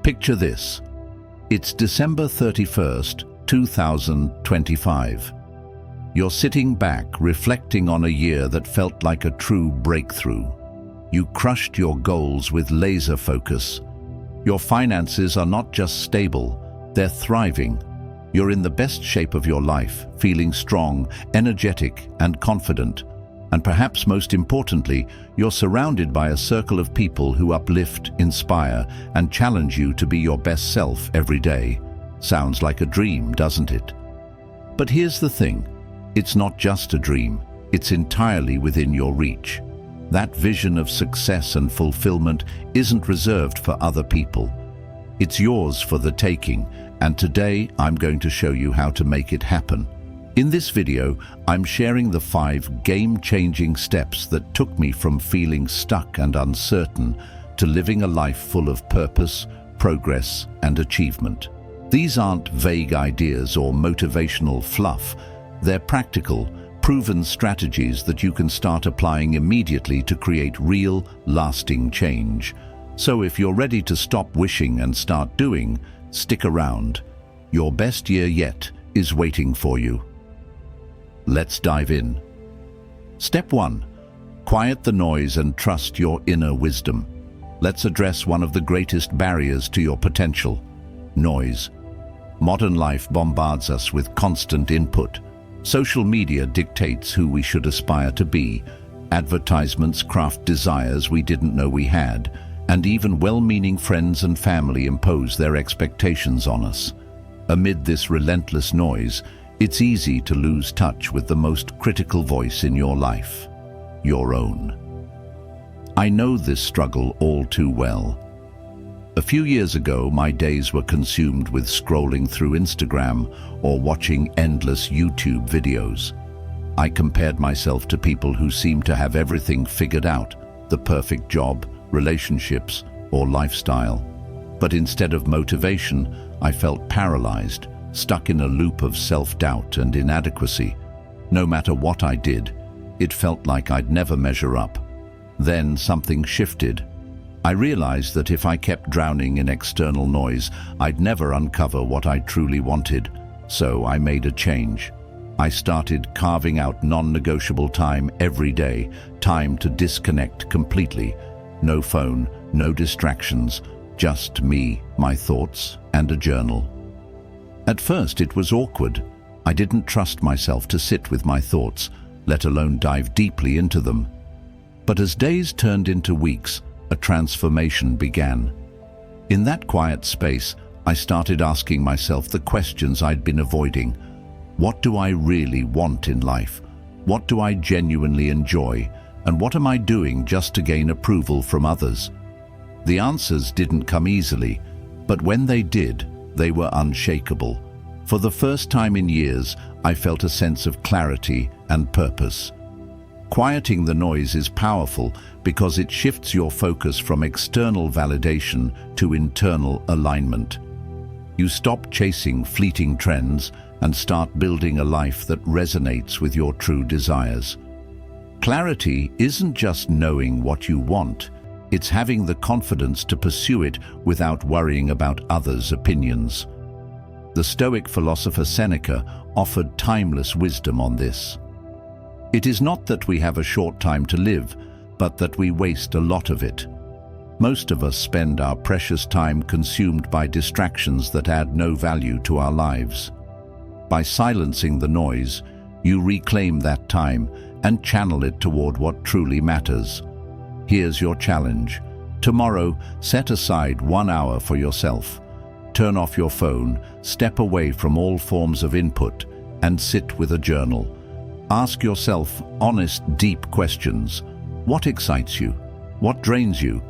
Picture this. It's December 31st, 2025. You're sitting back, reflecting on a year that felt like a true breakthrough. You crushed your goals with laser focus. Your finances are not just stable, they're thriving. You're in the best shape of your life, feeling strong, energetic, and confident. And perhaps most importantly, you're surrounded by a circle of people who uplift, inspire, and challenge you to be your best self every day. Sounds like a dream, doesn't it? But here's the thing. It's not just a dream. It's entirely within your reach. That vision of success and fulfillment isn't reserved for other people. It's yours for the taking, and today I'm going to show you how to make it happen. In this video, I'm sharing the 5 game-changing steps that took me from feeling stuck and uncertain to living a life full of purpose, progress, and achievement. These aren't vague ideas or motivational fluff. They're practical, proven strategies that you can start applying immediately to create real, lasting change. So if you're ready to stop wishing and start doing, stick around. Your best year yet is waiting for you. Let's dive in. Step 1. Quiet the noise and trust your inner wisdom. Let's address one of the greatest barriers to your potential: noise. Modern life bombards us with constant input. Social media dictates who we should aspire to be. Advertisements craft desires we didn't know we had. And even well-meaning friends and family impose their expectations on us. Amid this relentless noise, it's easy to lose touch with the most critical voice in your life, your own. I know this struggle all too well. A few years ago, my days were consumed with scrolling through Instagram or watching endless YouTube videos. I compared myself to people who seemed to have everything figured out, the perfect job, relationships, or lifestyle. But instead of motivation, I felt paralyzed, stuck in a loop of self-doubt and inadequacy. No matter what I did, it felt like I'd never measure up. Then something shifted. I realized that if I kept drowning in external noise, I'd never uncover what I truly wanted. So I made a change. I started carving out non-negotiable time every day, time to disconnect completely. No phone, no distractions, just me, my thoughts, and a journal. At first it was awkward. I didn't trust myself to sit with my thoughts, let alone dive deeply into them. But as days turned into weeks, a transformation began. In that quiet space, I started asking myself the questions I'd been avoiding. What do I really want in life? What do I genuinely enjoy? And what am I doing just to gain approval from others? The answers didn't come easily, but when they did, they were unshakable. For the first time in years, I felt a sense of clarity and purpose. Quieting the noise is powerful because it shifts your focus from external validation to internal alignment. You stop chasing fleeting trends and start building a life that resonates with your true desires. Clarity isn't just knowing what you want, it's having the confidence to pursue it without worrying about others' opinions. The Stoic philosopher Seneca offered timeless wisdom on this. It is not that we have a short time to live, but that we waste a lot of it. Most of us spend our precious time consumed by distractions that add no value to our lives. By silencing the noise, you reclaim that time and channel it toward what truly matters. Here's your challenge. Tomorrow, set aside 1 hour for yourself. Turn off your phone, step away from all forms of input, and sit with a journal. Ask yourself honest, deep questions. What excites you? What drains you?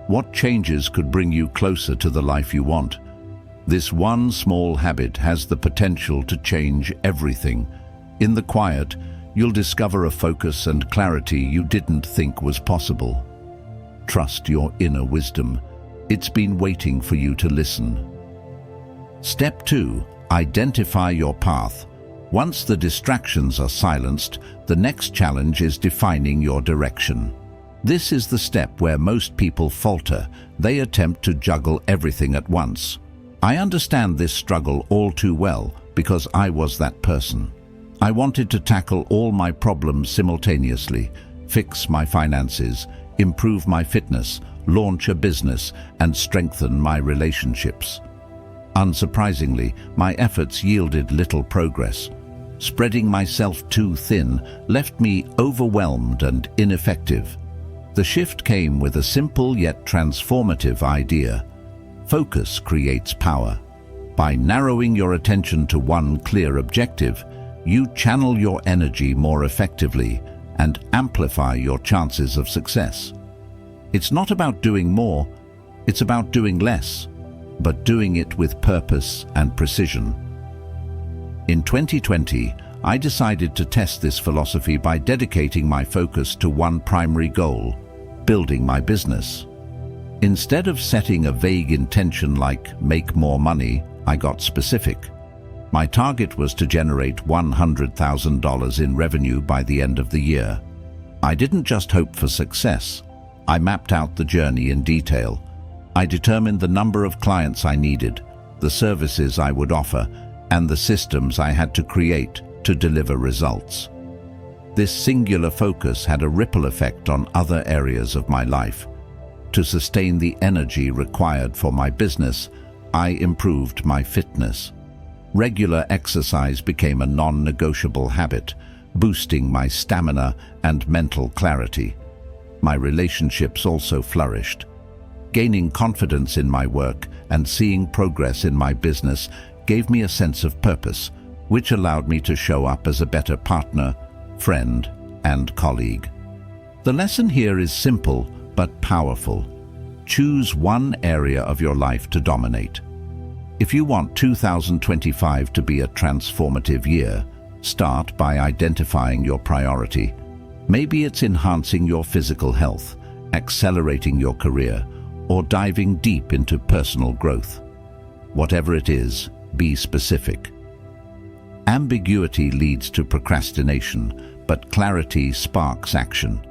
What changes could bring you closer to the life you want? This one small habit has the potential to change everything. In the quiet, you'll discover a focus and clarity you didn't think was possible. Trust your inner wisdom. It's been waiting for you to listen. Step 2. Identify your path. Once the distractions are silenced, the next challenge is defining your direction. This is the step where most people falter. They attempt to juggle everything at once. I understand this struggle all too well because I was that person. I wanted to tackle all my problems simultaneously, fix my finances, improve my fitness, launch a business, and strengthen my relationships. Unsurprisingly, my efforts yielded little progress. Spreading myself too thin left me overwhelmed and ineffective. The shift came with a simple yet transformative idea. Focus creates power. By narrowing your attention to one clear objective, you channel your energy more effectively and amplify your chances of success. It's not about doing more, it's about doing less, but doing it with purpose and precision. In 2020, I decided to test this philosophy by dedicating my focus to one primary goal: building my business. Instead of setting a vague intention like make more money, I got specific. My target was to generate $100,000 in revenue by the end of the year. I didn't just hope for success. I mapped out the journey in detail. I determined the number of clients I needed, the services I would offer, and the systems I had to create to deliver results. This singular focus had a ripple effect on other areas of my life. To sustain the energy required for my business, I improved my fitness. Regular exercise became a non-negotiable habit, boosting my stamina and mental clarity. My relationships also flourished. Gaining confidence in my work and seeing progress in my business gave me a sense of purpose, which allowed me to show up as a better partner, friend, and colleague. The lesson here is simple but powerful. Choose one area of your life to dominate. If you want 2025 to be a transformative year, start by identifying your priority. Maybe it's enhancing your physical health, accelerating your career, or diving deep into personal growth. Whatever it is, be specific. Ambiguity leads to procrastination, but clarity sparks action.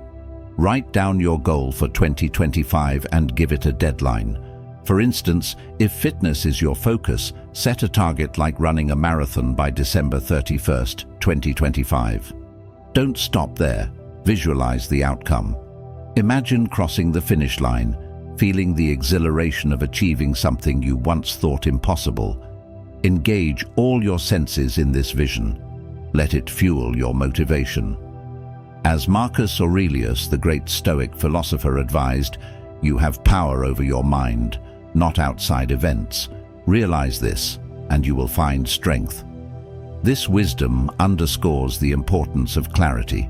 Write down your goal for 2025 and give it a deadline. For instance, if fitness is your focus, set a target like running a marathon by December 31st, 2025. Don't stop there. Visualize the outcome. Imagine crossing the finish line, feeling the exhilaration of achieving something you once thought impossible. Engage all your senses in this vision. Let it fuel your motivation. As Marcus Aurelius, the great Stoic philosopher, advised, you have power over your mind, not outside events. Realize this, and you will find strength. This wisdom underscores the importance of clarity.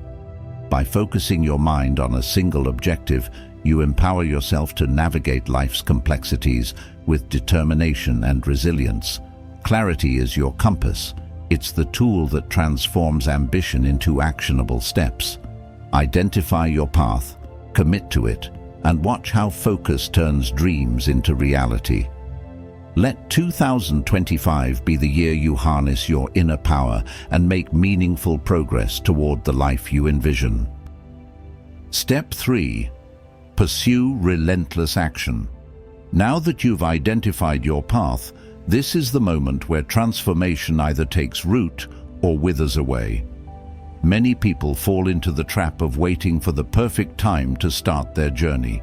By focusing your mind on a single objective, you empower yourself to navigate life's complexities with determination and resilience. Clarity is your compass. It's the tool that transforms ambition into actionable steps. Identify your path, commit to it, and watch how focus turns dreams into reality. Let 2025 be the year you harness your inner power and make meaningful progress toward the life you envision. Step 3. Pursue relentless action. Now that you've identified your path, this is the moment where transformation either takes root or withers away. Many people fall into the trap of waiting for the perfect time to start their journey.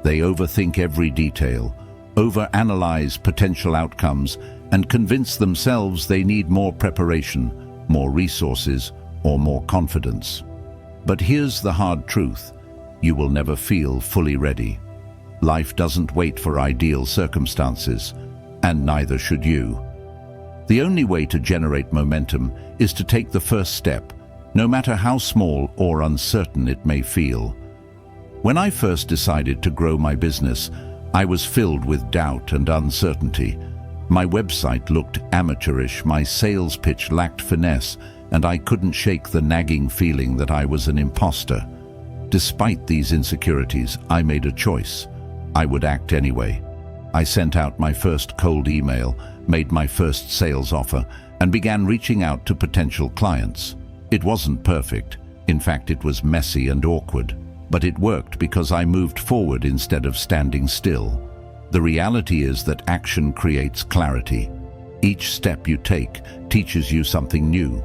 They overthink every detail, overanalyze potential outcomes, and convince themselves they need more preparation, more resources, or more confidence. But here's the hard truth: you will never feel fully ready. Life doesn't wait for ideal circumstances, and neither should you. The only way to generate momentum is to take the first step, no matter how small or uncertain it may feel. When I first decided to grow my business, I was filled with doubt and uncertainty. My website looked amateurish, my sales pitch lacked finesse, and I couldn't shake the nagging feeling that I was an imposter. Despite these insecurities, I made a choice. I would act anyway. I sent out my first cold email, made my first sales offer, and began reaching out to potential clients. It wasn't perfect. In fact, it was messy and awkward. but it worked because I moved forward instead of standing still. The reality is that action creates clarity. Each step you take teaches you something new.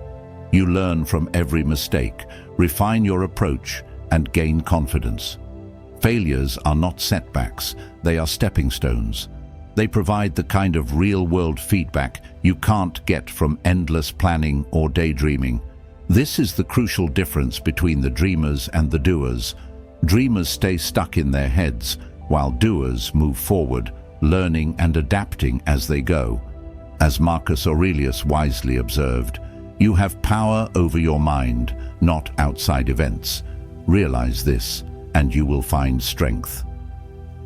You learn from every mistake, refine your approach, and gain confidence. Failures are not setbacks, they are stepping stones. They provide the kind of real-world feedback you can't get from endless planning or daydreaming. This is the crucial difference between the dreamers and the doers. Dreamers stay stuck in their heads, while doers move forward, learning and adapting as they go. As Marcus Aurelius wisely observed, you have power over your mind, not outside events. Realize this, and you will find strength.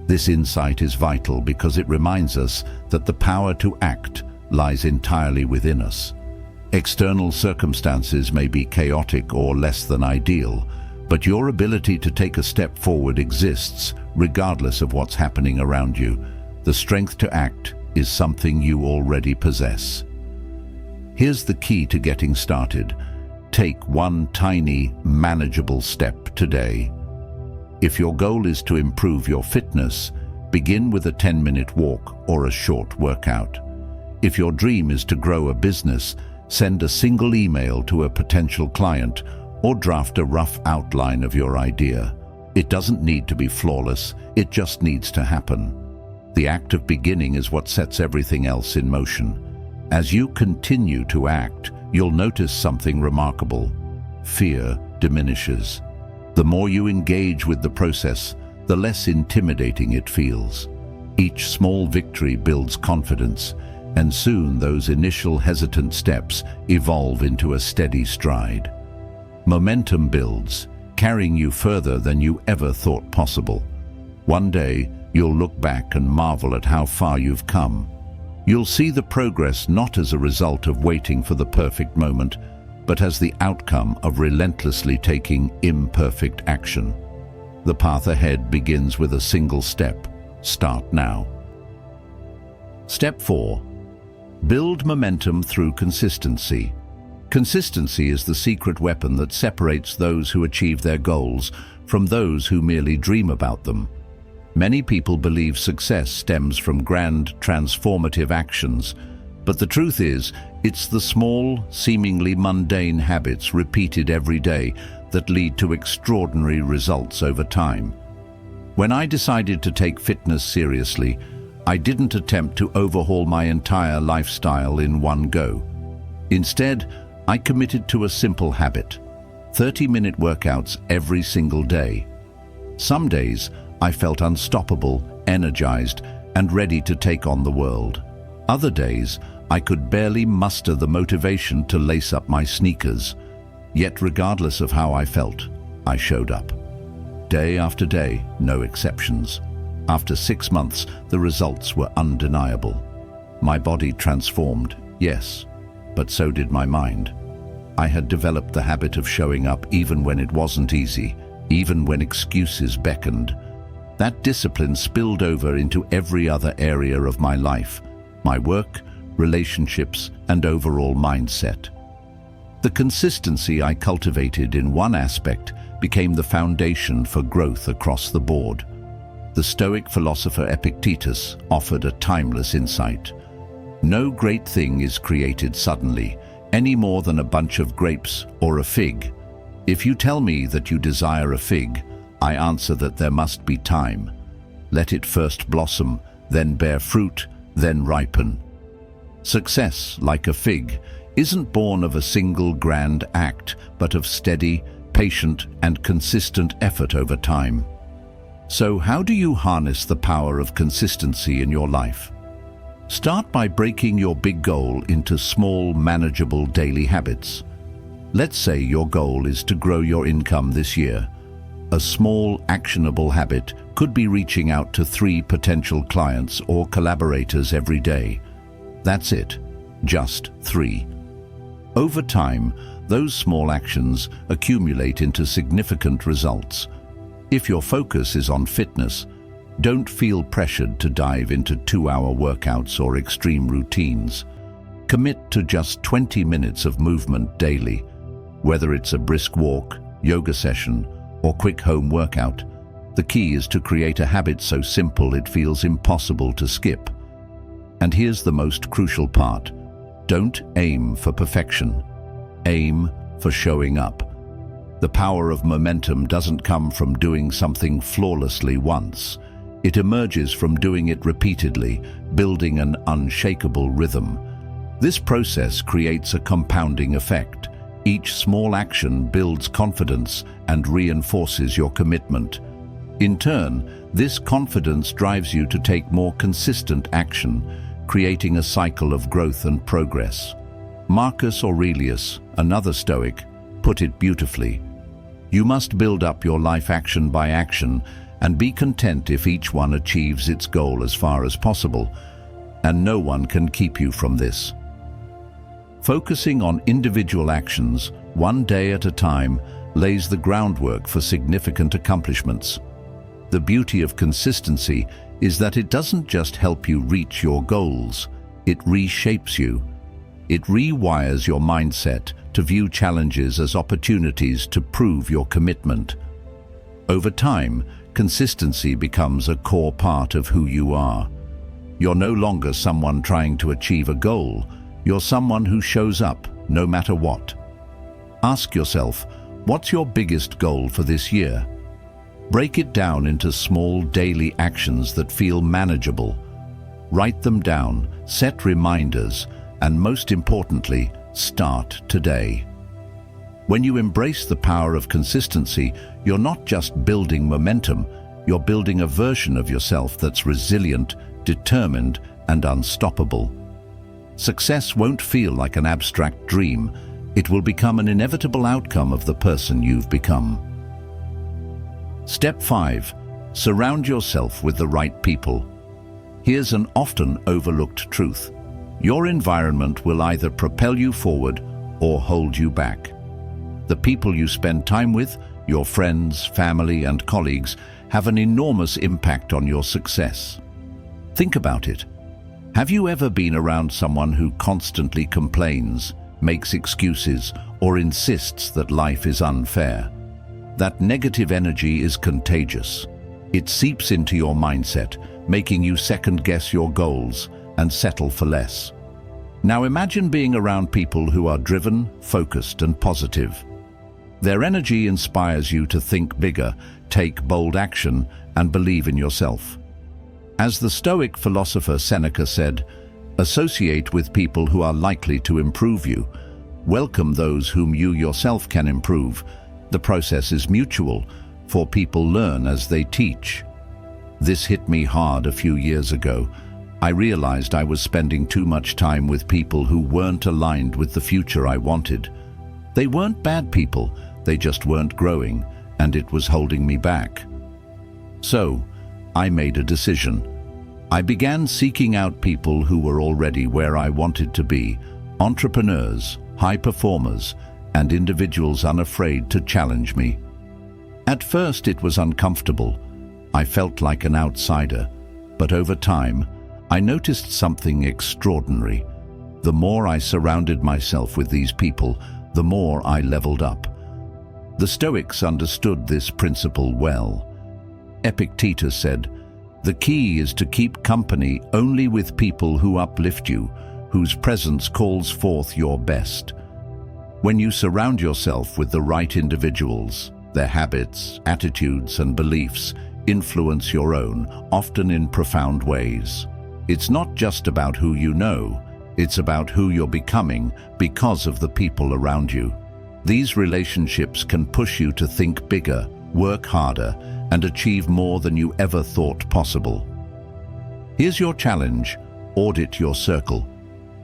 This insight is vital because it reminds us that the power to act lies entirely within us. External circumstances may be chaotic or less than ideal, but your ability to take a step forward exists regardless of what's happening around you. The strength to act is something you already possess. Here's the key to getting started. Take one tiny, manageable step today. If your goal is to improve your fitness, begin with a 10-minute walk or a short workout. If your dream is to grow a business, send a single email to a potential client or draft a rough outline of your idea. It doesn't need to be flawless, it just needs to happen. The act of beginning is what sets everything else in motion. As you continue to act, you'll notice something remarkable. Fear diminishes. The more you engage with the process, the less intimidating it feels. Each small victory builds confidence, and soon those initial hesitant steps evolve into a steady stride. Momentum builds, carrying you further than you ever thought possible. One day, you'll look back and marvel at how far you've come. You'll see the progress not as a result of waiting for the perfect moment, but as the outcome of relentlessly taking imperfect action. The path ahead begins with a single step. Start now. Step 4. Build momentum through consistency. Consistency is the secret weapon that separates those who achieve their goals from those who merely dream about them. Many people believe success stems from grand, transformative actions, but the truth is, it's the small, seemingly mundane habits repeated every day that lead to extraordinary results over time. When I decided to take fitness seriously, I didn't attempt to overhaul my entire lifestyle in one go. Instead, I committed to a simple habit: 30-minute workouts every single day. Some days, I felt unstoppable, energized, and ready to take on the world. Other days, I could barely muster the motivation to lace up my sneakers. Yet regardless of how I felt, I showed up. Day after day, no exceptions. After 6 months, the results were undeniable. My body transformed, yes, but so did my mind. I had developed the habit of showing up even when it wasn't easy, even when excuses beckoned. That discipline spilled over into every other area of my life: my work, relationships, and overall mindset. The consistency I cultivated in one aspect became the foundation for growth across the board. The Stoic philosopher Epictetus offered a timeless insight. No great thing is created suddenly, any more than a bunch of grapes or a fig. If you tell me that you desire a fig, I answer that there must be time. Let it first blossom, then bear fruit, then ripen. Success, like a fig, isn't born of a single grand act, but of steady, patient, and consistent effort over time. So how do you harness the power of consistency in your life? Start by breaking your big goal into small, manageable daily habits. Let's say your goal is to grow your income this year. A small, actionable habit could be reaching out to 3 potential clients or collaborators every day. That's it, just 3. Over time, those small actions accumulate into significant results. If your focus is on fitness, don't feel pressured to dive into 2-hour workouts or extreme routines. Commit to just 20 minutes of movement daily, whether it's a brisk walk, yoga session, or quick home workout. The key is to create a habit so simple it feels impossible to skip. And here's the most crucial part. Don't aim for perfection. Aim for showing up. The power of momentum doesn't come from doing something flawlessly once. It emerges from doing it repeatedly, building an unshakable rhythm. This process creates a compounding effect. Each small action builds confidence and reinforces your commitment. In turn, this confidence drives you to take more consistent action, creating a cycle of growth and progress. Marcus Aurelius, another Stoic, put it beautifully. You must build up your life action by action and be content if each one achieves its goal as far as possible, and no one can keep you from this. Focusing on individual actions, one day at a time, lays the groundwork for significant accomplishments. The beauty of consistency is that it doesn't just help you reach your goals, it reshapes you. It rewires your mindset to view challenges as opportunities to prove your commitment. Over time, consistency becomes a core part of who you are. You're no longer someone trying to achieve a goal, you're someone who shows up no matter what. Ask yourself, what's your biggest goal for this year? Break it down into small daily actions that feel manageable. Write them down, set reminders, and most importantly, start today. When you embrace the power of consistency, you're not just building momentum, you're building a version of yourself that's resilient, determined, and unstoppable. Success won't feel like an abstract dream, it will become an inevitable outcome of the person you've become. Step 5. Surround yourself with the right people. Here's an often overlooked truth. Your environment will either propel you forward or hold you back. The people you spend time with, your friends, family, and colleagues, have an enormous impact on your success. Think about it. Have you ever been around someone who constantly complains, makes excuses, or insists that life is unfair? That negative energy is contagious. It seeps into your mindset, making you second-guess your goals and settle for less. Now imagine being around people who are driven, focused, and positive. Their energy inspires you to think bigger, take bold action, and believe in yourself. As the Stoic philosopher Seneca said, associate with people who are likely to improve you. Welcome those whom you yourself can improve. The process is mutual, for people learn as they teach. This hit me hard a few years ago. I realized I was spending too much time with people who weren't aligned with the future I wanted. They weren't bad people, they just weren't growing, and it was holding me back. So, I made a decision. I began seeking out people who were already where I wanted to be, entrepreneurs, high performers, and individuals unafraid to challenge me. At first it was uncomfortable. I felt like an outsider, but over time, I noticed something extraordinary. The more I surrounded myself with these people, the more I leveled up. The Stoics understood this principle well. Epictetus said, "The key is to keep company only with people who uplift you, whose presence calls forth your best." When you surround yourself with the right individuals, their habits, attitudes, and beliefs influence your own, often in profound ways. It's not just about who you know, it's about who you're becoming because of the people around you. These relationships can push you to think bigger, work harder, and achieve more than you ever thought possible. Here's your challenge: audit your circle.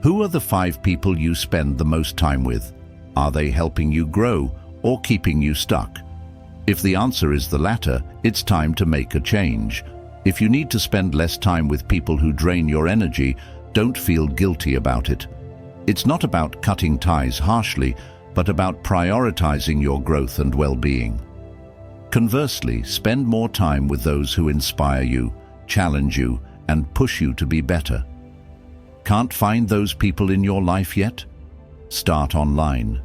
Who are the 5 people you spend the most time with? Are they helping you grow or keeping you stuck? If the answer is the latter, it's time to make a change. If you need to spend less time with people who drain your energy, don't feel guilty about it. It's not about cutting ties harshly, but about prioritizing your growth and well-being. Conversely, spend more time with those who inspire you, challenge you, and push you to be better. Can't find those people in your life yet? Start online.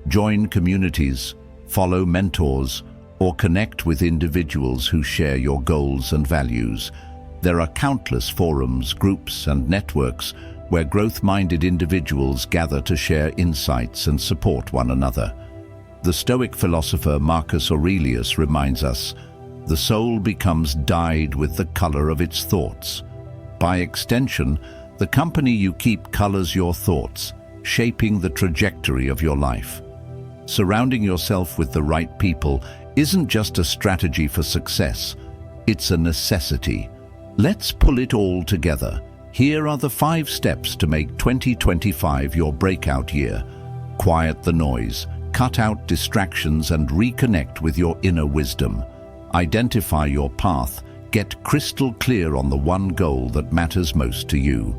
Join communities, follow mentors, or connect with individuals who share your goals and values. There are countless forums, groups, and networks where growth-minded individuals gather to share insights and support one another. The Stoic philosopher Marcus Aurelius reminds us, "The soul becomes dyed with the color of its thoughts." By extension, the company you keep colors your thoughts, shaping the trajectory of your life. Surrounding yourself with the right people isn't just a strategy for success, it's a necessity. Let's pull it all together. Here are the 5 steps to make 2025 your breakout year. Quiet the noise, cut out distractions, and reconnect with your inner wisdom. Identify your path, get crystal clear on the one goal that matters most to you.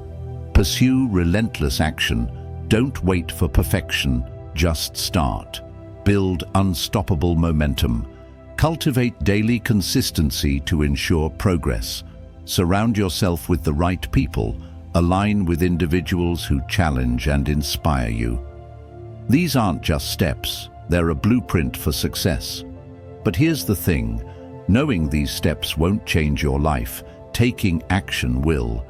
Pursue relentless action. Don't wait for perfection, just start. Build unstoppable momentum. Cultivate daily consistency to ensure progress. Surround yourself with the right people. Align with individuals who challenge and inspire you. These aren't just steps, they're a blueprint for success. But here's the thing, knowing these steps won't change your life, taking action will.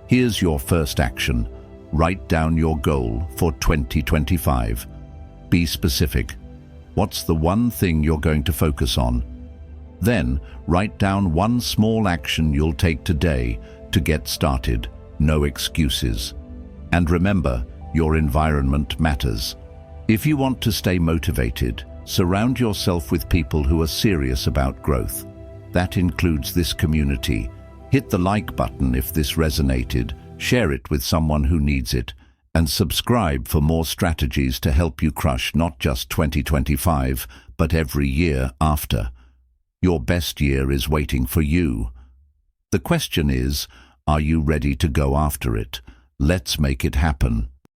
Here's your first action. Write down your goal for 2025. Be specific. What's the one thing you're going to focus on? Then, write down one small action you'll take today to get started. No excuses. And remember, your environment matters. If you want to stay motivated, surround yourself with people who are serious about growth. That includes this community. Hit the like button if this resonated, share it with someone who needs it, and subscribe for more strategies to help you crush not just 2025, but every year after. Your best year is waiting for you. The question is, are you ready to go after it? Let's make it happen.